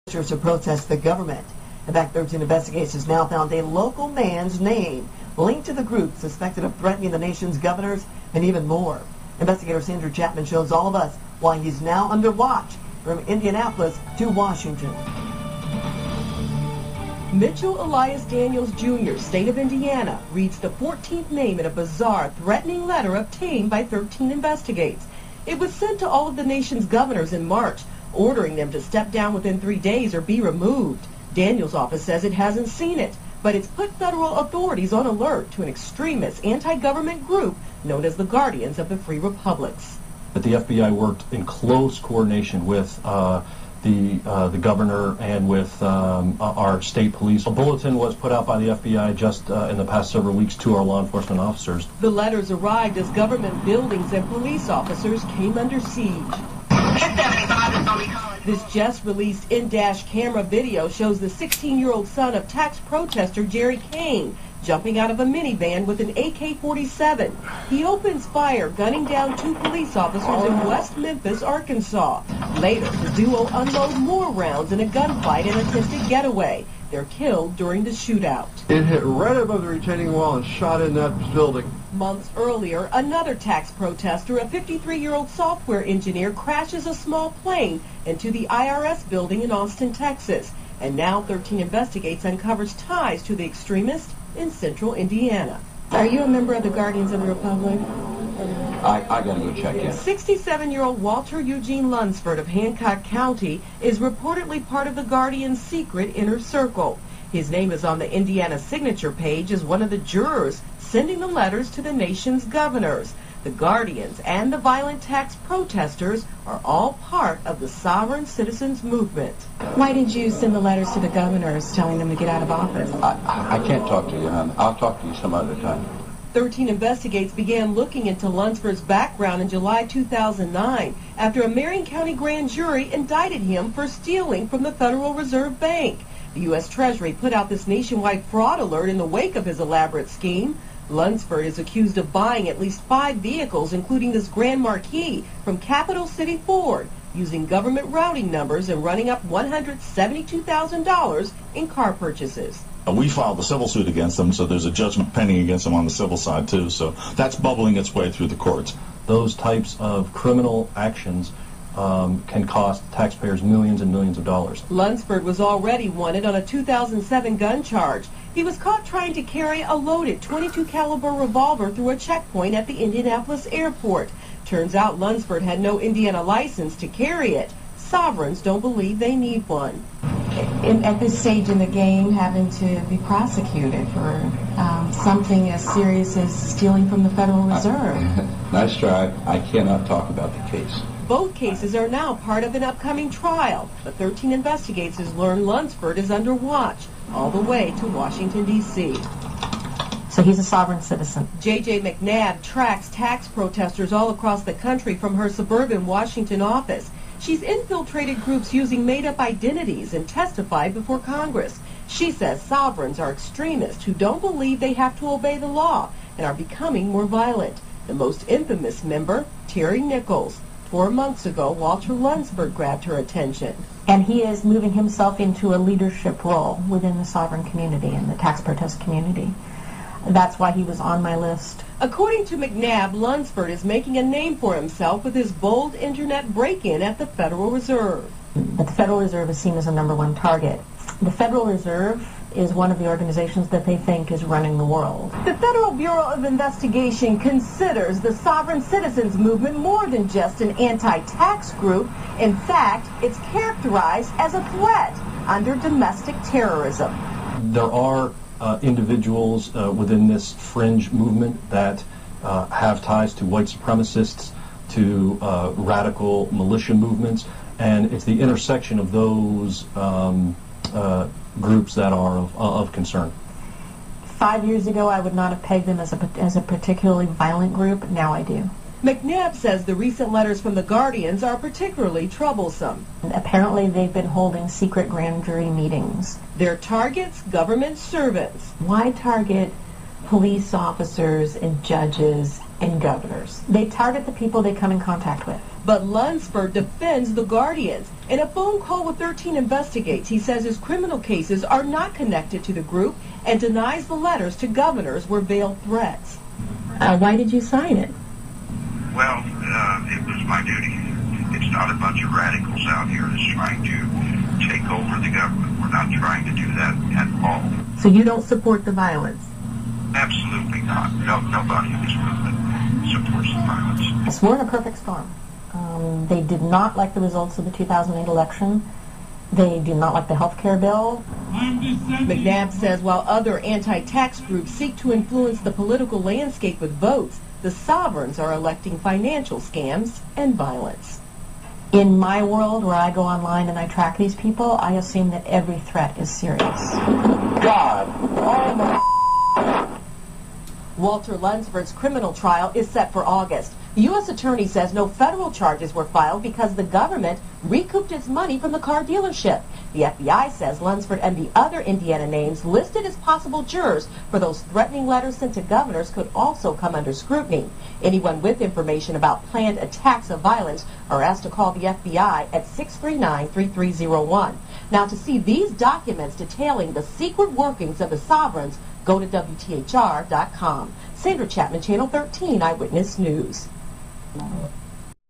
To protest the government. In fact, 13 investigations now found a local man's name linked to the group suspected of threatening the nation's governors and even more. Investigator Sandra Chapman shows all of us why he's now under watch from Indianapolis to Washington. Mitchell Elias Daniels Jr., state of Indiana, reads the 14th name in a bizarre, threatening letter obtained by 13 Investigates. It was sent to all of the nation's governors in March, ordering them to step down within 3 days or be removed. Daniels' office says it hasn't seen it, but it's put federal authorities on alert to an extremist anti-government group known as the Guardians of the Free Republics. The FBI worked in close coordination with the governor and with our state police. A bulletin was put out by the FBI just in the past several weeks to our law enforcement officers. The letters arrived as government buildings and police officers came under siege. This just released in-dash camera video shows the 16-year-old son of tax protester Jerry Kane jumping out of a minivan with an AK-47. He opens fire, gunning down 2 police officers in West Memphis, Arkansas. Later, the duo unload more rounds in a gunfight and attempted getaway. They're killed during the shootout. It hit right above the retaining wall and shot in that building. Months earlier, another tax protester, a 53-year-old software engineer, crashes a small plane into the IRS building in Austin, Texas. And now 13 Investigates uncovers ties to the extremist in central Indiana. Are you a member of the Guardians of the Republic? I gotta go check in. 67-year-old Walter Eugene Lunsford of Hancock County is reportedly part of the Guardian's secret inner circle. His name is on the Indiana signature page as one of the jurors sending the letters to the nation's governors. The Guardians and the violent tax protesters are all part of the sovereign citizens movement. Why did you send the letters to the governors telling them to get out of office? I can't talk to you, hon. I'll talk to you some other time. 13 Investigates began looking into Lunsford's background in July 2009 after a Marion County grand jury indicted him for stealing from the Federal Reserve Bank. The U.S. Treasury put out this nationwide fraud alert in the wake of his elaborate scheme. Lunsford is accused of buying at least 5 vehicles, including this Grand Marquis, from Capital City Ford, using government routing numbers and running up $172,000 in car purchases. We filed a civil suit against them, so there's a judgment pending against them on the civil side, too. So that's bubbling its way through the courts. Those types of criminal actions can cost taxpayers millions and millions of dollars. Lunsford was already wanted on a 2007 gun charge. He was caught trying to carry a loaded .22 caliber revolver through a checkpoint at the Indianapolis airport. Turns out Lunsford had no Indiana license to carry it. Sovereigns don't believe they need one. At this stage in the game, having to be prosecuted for something as serious as stealing from the Federal Reserve. Nice try. I cannot talk about the case. Both cases are now part of an upcoming trial. The 13 Investigates has learned Lunsford is under watch all the way to Washington, D.C. So he's a sovereign citizen. J.J. McNabb tracks tax protesters all across the country from her suburban Washington office. She's infiltrated groups using made-up identities and testified before Congress. She says sovereigns are extremists who don't believe they have to obey the law and are becoming more violent. The most infamous member, Terry Nichols. 4 months ago, Walter Lunsford grabbed her attention. And he is moving himself into a leadership role within the sovereign community and the tax protest community. That's why he was on my list. According to McNabb, Lunsford is making a name for himself with his bold internet break-in at the Federal Reserve. But the Federal Reserve is seen as a #1 target. The Federal Reserve is one of the organizations that they think is running the world. The Federal Bureau of Investigation considers the sovereign citizens movement more than just an anti-tax group. In fact, it's characterized as a threat under domestic terrorism. There are individuals within this fringe movement that have ties to white supremacists, to radical militia movements, and it's the intersection of those groups that are of concern. 5 years ago, I would not have pegged them as a particularly violent group. Now I do. McNabb says the recent letters from the Guardians are particularly troublesome. Apparently, they've been holding secret grand jury meetings. Their targets, government servants. Why target police officers and judges and governors. They target the people they come in contact with. But Lunsford defends the Guardians. In a phone call with 13 Investigates, he says his criminal cases are not connected to the group and denies the letters to governors were veiled threats. Why did you sign it? Well, it was my duty. It's not a bunch of radicals out here that's trying to take over the government. We're not trying to do that at all. So you don't support the violence? Absolutely not. Nobody in this movement supports the violence. So we're in a perfect storm. They did not like the results of the 2008 election. They do not like the health care bill. McNabb says while other anti-tax groups seek to influence the political landscape with votes, the sovereigns are electing financial scams and violence. In my world, where I go online and I track these people, I assume that every threat is serious. God. Oh my. Walter Lunsford's criminal trial is set for August. The U.S. attorney says no federal charges were filed because the government recouped its money from the car dealership. The FBI says Lunsford and the other Indiana names listed as possible jurors for those threatening letters sent to governors could also come under scrutiny. Anyone with information about planned attacks of violence are asked to call the FBI at 639-3301. Now, to see these documents detailing the secret workings of the sovereigns, go to WTHR.com. Sandra Chapman, Channel 13 Eyewitness News.